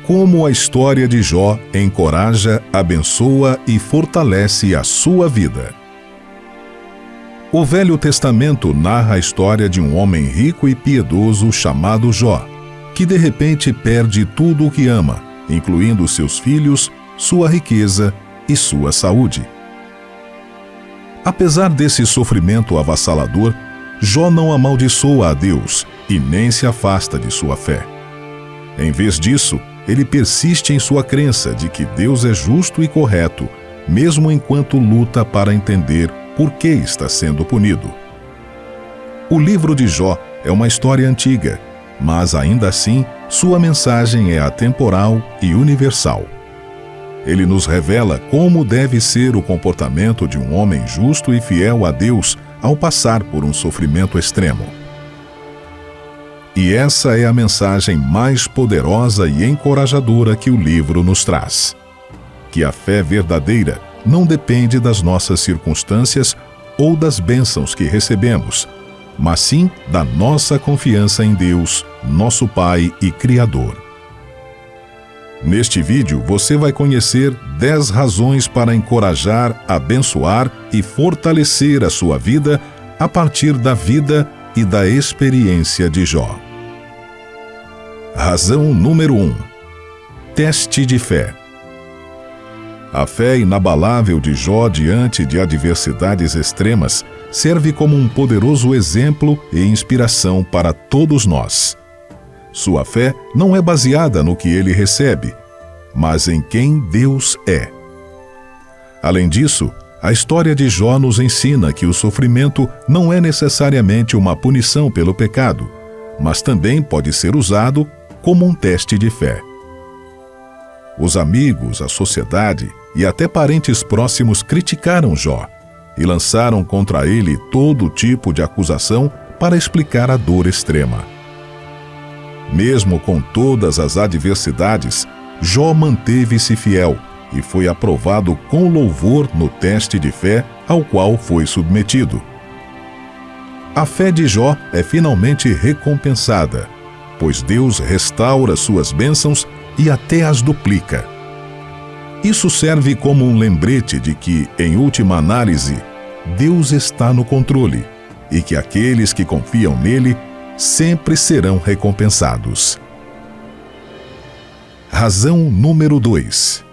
como a história de Jó encoraja, abençoa e fortalece a sua vida. O Velho Testamento narra a história de um homem rico e piedoso chamado Jó, que de repente perde tudo o que ama, incluindo seus filhos, sua riqueza e sua saúde. Apesar desse sofrimento avassalador, Jó não amaldiçoa a Deus e nem se afasta de sua fé. Em vez disso, ele persiste em sua crença de que Deus é justo e correto, mesmo enquanto luta para entender por que está sendo punido. O livro de Jó é uma história antiga, mas ainda assim, sua mensagem é atemporal e universal. Ele nos revela como deve ser o comportamento de um homem justo e fiel a Deus ao passar por um sofrimento extremo. E essa é a mensagem mais poderosa e encorajadora que o livro nos traz. Que a fé verdadeira não depende das nossas circunstâncias ou das bênçãos que recebemos, mas sim da nossa confiança em Deus, nosso Pai e Criador. Neste vídeo, você vai conhecer 10 razões para encorajar, abençoar e fortalecer a sua vida a partir da vida e da experiência de Jó. Razão número 1. Teste de fé. A fé inabalável de Jó diante de adversidades extremas serve como um poderoso exemplo e inspiração para todos nós. Sua fé não é baseada no que ele recebe, mas em quem Deus é. Além disso, a história de Jó nos ensina que o sofrimento não é necessariamente uma punição pelo pecado, mas também pode ser usado como um teste de fé. Os amigos, a sociedade e até parentes próximos criticaram Jó e lançaram contra ele todo tipo de acusação para explicar a dor extrema. Mesmo com todas as adversidades, Jó manteve-se fiel e foi aprovado com louvor no teste de fé ao qual foi submetido. A fé de Jó é finalmente recompensada, pois Deus restaura suas bênçãos e até as duplica. Isso serve como um lembrete de que, em última análise, Deus está no controle e que aqueles que confiam nele sempre serão recompensados. Razão número 2.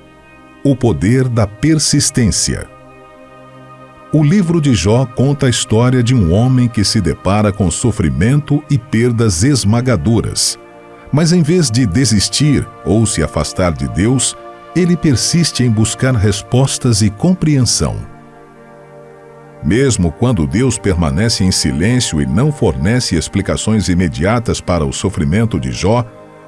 O poder da persistência. O livro de Jó conta a história de um homem que se depara com sofrimento e perdas esmagadoras. Mas em vez de desistir ou se afastar de Deus, ele persiste em buscar respostas e compreensão. Mesmo quando Deus permanece em silêncio e não fornece explicações imediatas para o sofrimento de Jó,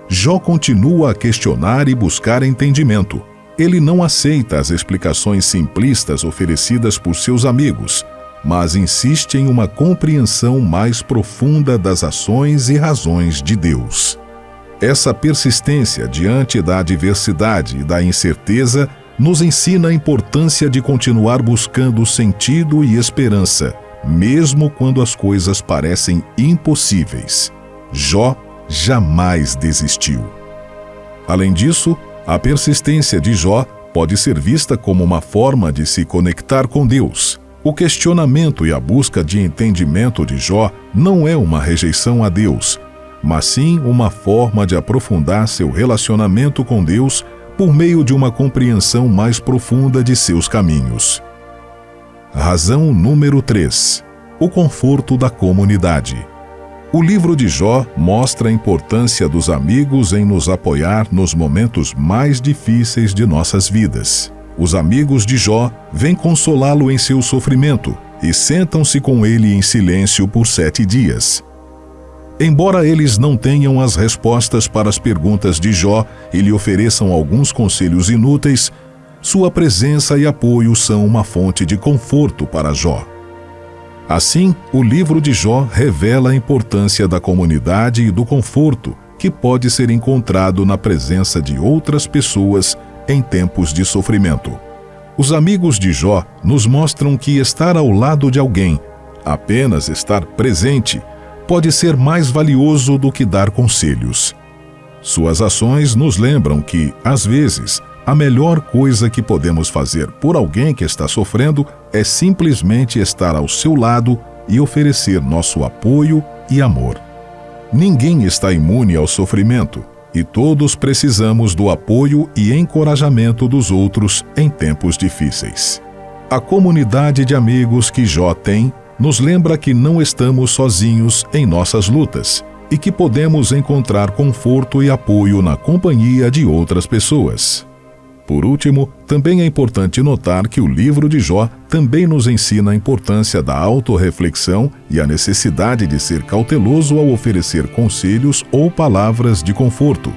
Jó continua a questionar e buscar entendimento. Ele não aceita as explicações simplistas oferecidas por seus amigos, mas insiste em uma compreensão mais profunda das ações e razões de Deus. Essa persistência diante da adversidade e da incerteza nos ensina a importância de continuar buscando sentido e esperança, mesmo quando as coisas parecem impossíveis. Jó jamais desistiu. Além disso, a persistência de Jó pode ser vista como uma forma de se conectar com Deus. O questionamento e a busca de entendimento de Jó não é uma rejeição a Deus, mas sim uma forma de aprofundar seu relacionamento com Deus por meio de uma compreensão mais profunda de seus caminhos. Razão número 3. O conforto da comunidade. O livro de Jó mostra a importância dos amigos em nos apoiar nos momentos mais difíceis de nossas vidas. Os amigos de Jó vêm consolá-lo em seu sofrimento e sentam-se com ele em silêncio por 7 dias. Embora eles não tenham as respostas para as perguntas de Jó e lhe ofereçam alguns conselhos inúteis, sua presença e apoio são uma fonte de conforto para Jó. Assim, o livro de Jó revela a importância da comunidade e do conforto que pode ser encontrado na presença de outras pessoas em tempos de sofrimento. Os amigos de Jó nos mostram que estar ao lado de alguém, apenas estar presente, pode ser mais valioso do que dar conselhos. Suas ações nos lembram que, às vezes, a melhor coisa que podemos fazer por alguém que está sofrendo é simplesmente estar ao seu lado e oferecer nosso apoio e amor. Ninguém está imune ao sofrimento e todos precisamos do apoio e encorajamento dos outros em tempos difíceis. A comunidade de amigos que Jó tem nos lembra que não estamos sozinhos em nossas lutas e que podemos encontrar conforto e apoio na companhia de outras pessoas. Por último, também é importante notar que o livro de Jó também nos ensina a importância da autorreflexão e a necessidade de ser cauteloso ao oferecer conselhos ou palavras de conforto,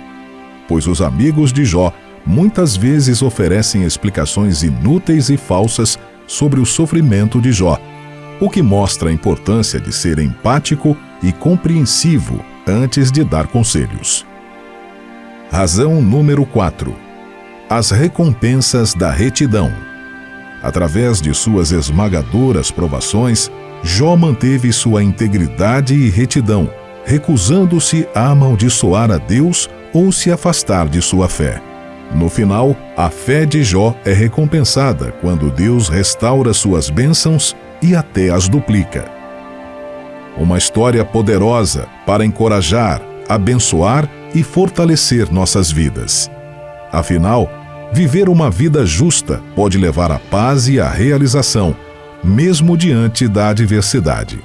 pois os amigos de Jó muitas vezes oferecem explicações inúteis e falsas sobre o sofrimento de Jó, o que mostra a importância de ser empático e compreensivo antes de dar conselhos. Razão número 4. As recompensas da retidão. Através de suas esmagadoras provações, Jó manteve sua integridade e retidão, recusando-se a amaldiçoar a Deus ou se afastar de sua fé. No final, a fé de Jó é recompensada quando Deus restaura suas bênçãos e até as duplica. Uma história poderosa para encorajar, abençoar e fortalecer nossas vidas. Afinal, viver uma vida justa pode levar à paz e à realização, mesmo diante da adversidade.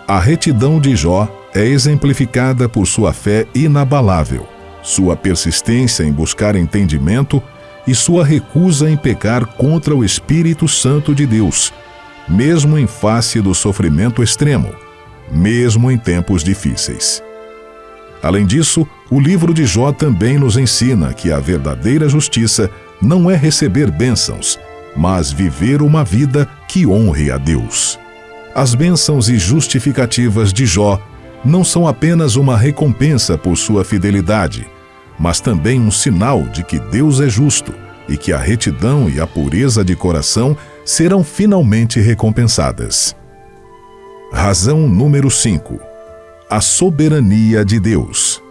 A retidão de Jó é exemplificada por sua fé inabalável, sua persistência em buscar entendimento e sua recusa em pecar contra o Espírito Santo de Deus, mesmo em face do sofrimento extremo, mesmo em tempos difíceis. Além disso, o livro de Jó também nos ensina que a verdadeira justiça não é receber bênçãos, mas viver uma vida que honre a Deus. As bênçãos e justificativas de Jó não são apenas uma recompensa por sua fidelidade, mas também um sinal de que Deus é justo e que a retidão e a pureza de coração serão finalmente recompensadas. Razão número 5. A soberania de Deus.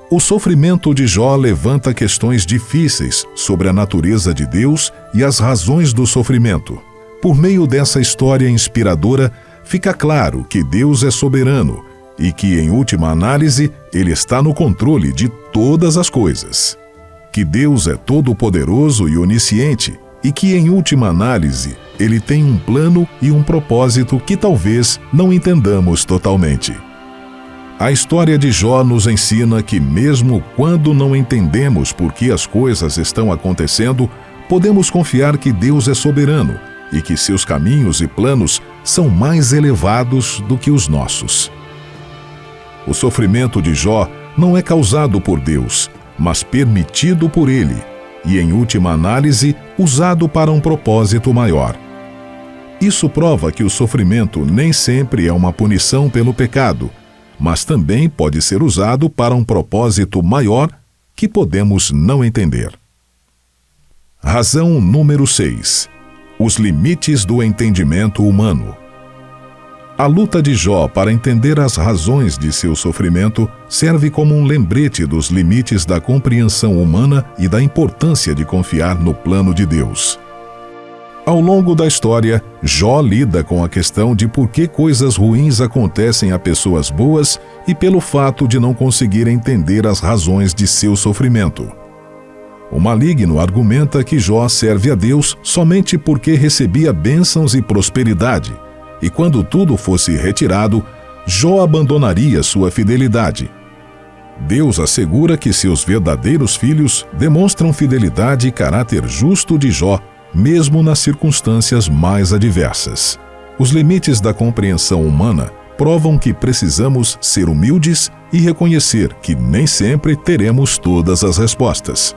O sofrimento de Jó levanta questões difíceis sobre a natureza de Deus e as razões do sofrimento. Por meio dessa história inspiradora, fica claro que Deus é soberano e que, em última análise, Ele está no controle de todas as coisas. Que Deus é todo-poderoso e onisciente e que, em última análise, Ele tem um plano e um propósito que talvez não entendamos totalmente. A história de Jó nos ensina que, mesmo quando não entendemos por que as coisas estão acontecendo, podemos confiar que Deus é soberano e que seus caminhos e planos são mais elevados do que os nossos. O sofrimento de Jó não é causado por Deus, mas permitido por Ele e, em última análise, usado para um propósito maior. Isso prova que o sofrimento nem sempre é uma punição pelo pecado, mas também pode ser usado para um propósito maior que podemos não entender. Razão número 6. Os limites do entendimento humano. A luta de Jó para entender as razões de seu sofrimento serve como um lembrete dos limites da compreensão humana e da importância de confiar no plano de Deus. Ao longo da história, Jó lida com a questão de por que coisas ruins acontecem a pessoas boas e pelo fato de não conseguir entender as razões de seu sofrimento. O maligno argumenta que Jó serve a Deus somente porque recebia bênçãos e prosperidade, e quando tudo fosse retirado, Jó abandonaria sua fidelidade. Deus assegura que seus verdadeiros filhos demonstram fidelidade e caráter justo de Jó, mesmo nas circunstâncias mais adversas. Os limites da compreensão humana provam que precisamos ser humildes e reconhecer que nem sempre teremos todas as respostas.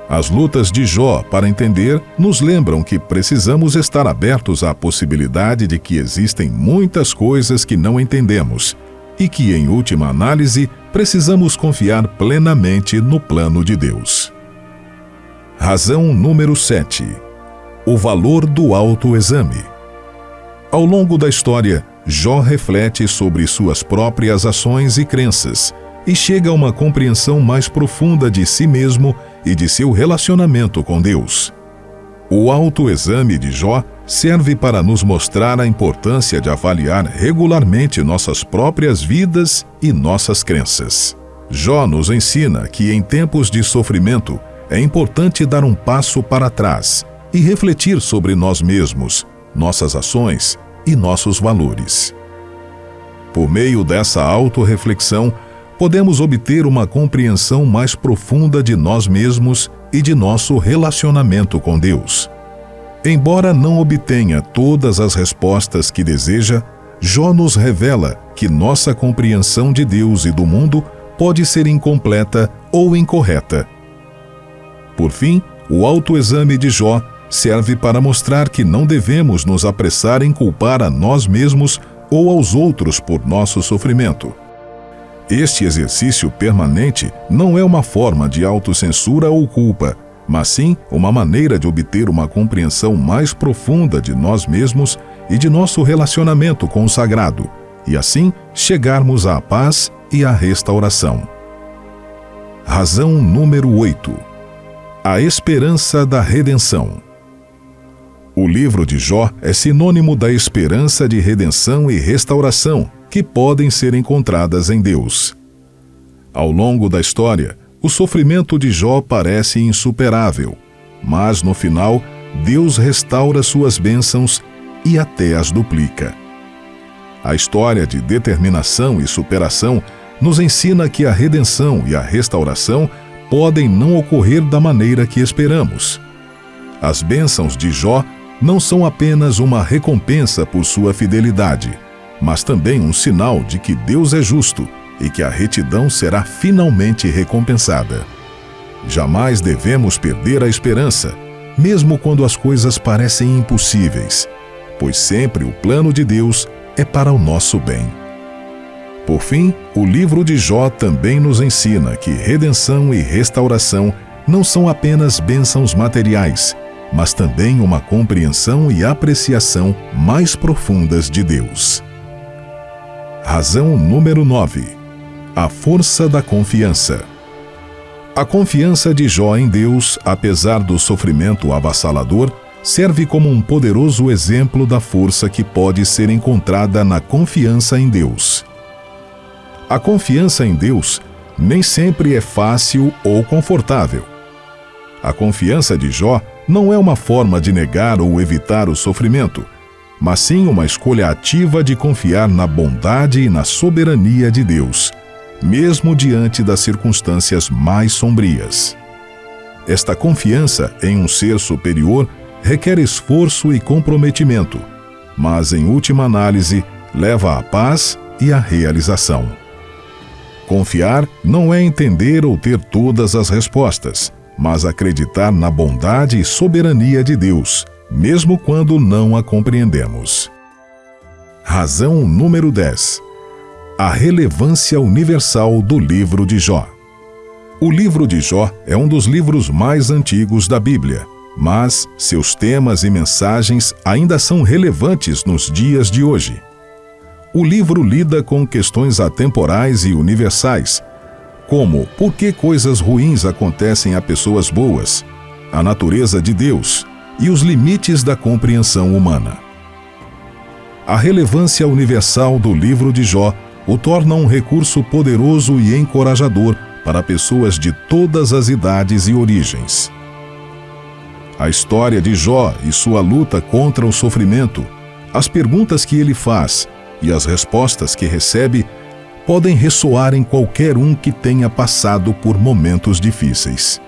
As lutas de Jó para entender nos lembram que precisamos estar abertos à possibilidade de que existem muitas coisas que não entendemos e que, em última análise, precisamos confiar plenamente no plano de Deus. Razão número 7. O valor do autoexame. Ao longo da história, Jó reflete sobre suas próprias ações e crenças, e chega a uma compreensão mais profunda de si mesmo e de seu relacionamento com Deus. O autoexame de Jó serve para nos mostrar a importância de avaliar regularmente nossas próprias vidas e nossas crenças. Jó nos ensina que em tempos de sofrimento é importante dar um passo para trás e refletir sobre nós mesmos, nossas ações e nossos valores. Por meio dessa autorreflexão, podemos obter uma compreensão mais profunda de nós mesmos e de nosso relacionamento com Deus. Embora não obtenha todas as respostas que deseja, Jó nos revela que nossa compreensão de Deus e do mundo pode ser incompleta ou incorreta. Por fim, o autoexame de Jó serve para mostrar que não devemos nos apressar em culpar a nós mesmos ou aos outros por nosso sofrimento. Este exercício permanente não é uma forma de autocensura ou culpa, mas sim uma maneira de obter uma compreensão mais profunda de nós mesmos e de nosso relacionamento com o sagrado, e assim chegarmos à paz e à restauração. Razão número 8. A esperança da redenção. O livro de Jó é sinônimo da esperança de redenção e restauração que podem ser encontradas em Deus. Ao longo da história, o sofrimento de Jó parece insuperável, mas no final, Deus restaura suas bênçãos e até as duplica. A história de determinação e superação nos ensina que a redenção e a restauração podem não ocorrer da maneira que esperamos. As bênçãos de Jó não são apenas uma recompensa por sua fidelidade, mas também um sinal de que Deus é justo e que a retidão será finalmente recompensada. Jamais devemos perder a esperança, mesmo quando as coisas parecem impossíveis, pois sempre o plano de Deus é para o nosso bem. Por fim, o livro de Jó também nos ensina que redenção e restauração não são apenas bênçãos materiais, mas também uma compreensão e apreciação mais profundas de Deus. Razão número 9. A força da confiança. A confiança de Jó em Deus, apesar do sofrimento avassalador, serve como um poderoso exemplo da força que pode ser encontrada na confiança em Deus. A confiança em Deus nem sempre é fácil ou confortável. A confiança de Jó não é uma forma de negar ou evitar o sofrimento, mas sim uma escolha ativa de confiar na bondade e na soberania de Deus, mesmo diante das circunstâncias mais sombrias. Esta confiança em um ser superior requer esforço e comprometimento, mas em última análise leva à paz e à realização. Confiar não é entender ou ter todas as respostas, mas acreditar na bondade e soberania de Deus, mesmo quando não a compreendemos. Razão número 10. A relevância universal do livro de Jó. O livro de Jó é um dos livros mais antigos da Bíblia, mas seus temas e mensagens ainda são relevantes nos dias de hoje. O livro lida com questões atemporais e universais, como por que coisas ruins acontecem a pessoas boas, a natureza de Deus e os limites da compreensão humana. A relevância universal do livro de Jó o torna um recurso poderoso e encorajador para pessoas de todas as idades e origens. A história de Jó e sua luta contra o sofrimento, as perguntas que ele faz e as respostas que recebe podem ressoar em qualquer um que tenha passado por momentos difíceis.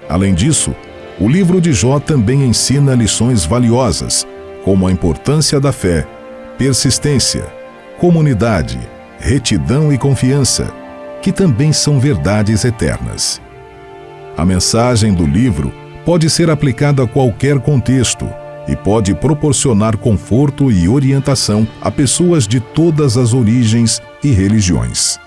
Além disso, o livro de Jó também ensina lições valiosas, como a importância da fé, persistência, comunidade, retidão e confiança, que também são verdades eternas. A mensagem do livro pode ser aplicada a qualquer contexto e pode proporcionar conforto e orientação a pessoas de todas as origens e religiões.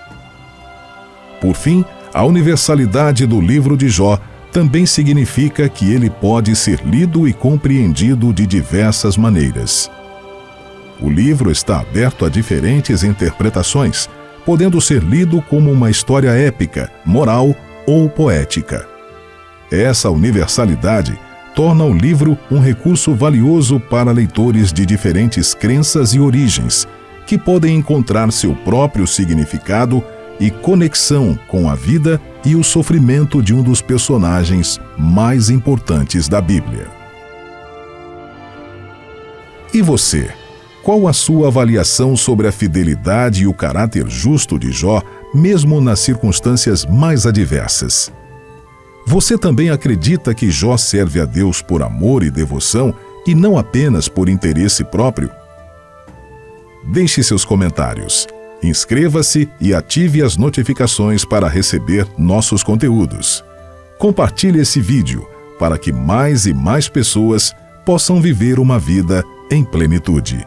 Por fim, a universalidade do livro de Jó também significa que ele pode ser lido e compreendido de diversas maneiras. O livro está aberto a diferentes interpretações, podendo ser lido como uma história épica, moral ou poética. Essa universalidade torna o livro um recurso valioso para leitores de diferentes crenças e origens, que podem encontrar seu próprio significado e conexão com a vida e o sofrimento de um dos personagens mais importantes da Bíblia. E você? Qual a sua avaliação sobre a fidelidade e o caráter justo de Jó, mesmo nas circunstâncias mais adversas? Você também acredita que Jó serve a Deus por amor e devoção e não apenas por interesse próprio? Deixe seus comentários. Inscreva-se e ative as notificações para receber nossos conteúdos. Compartilhe esse vídeo para que mais e mais pessoas possam viver uma vida em plenitude.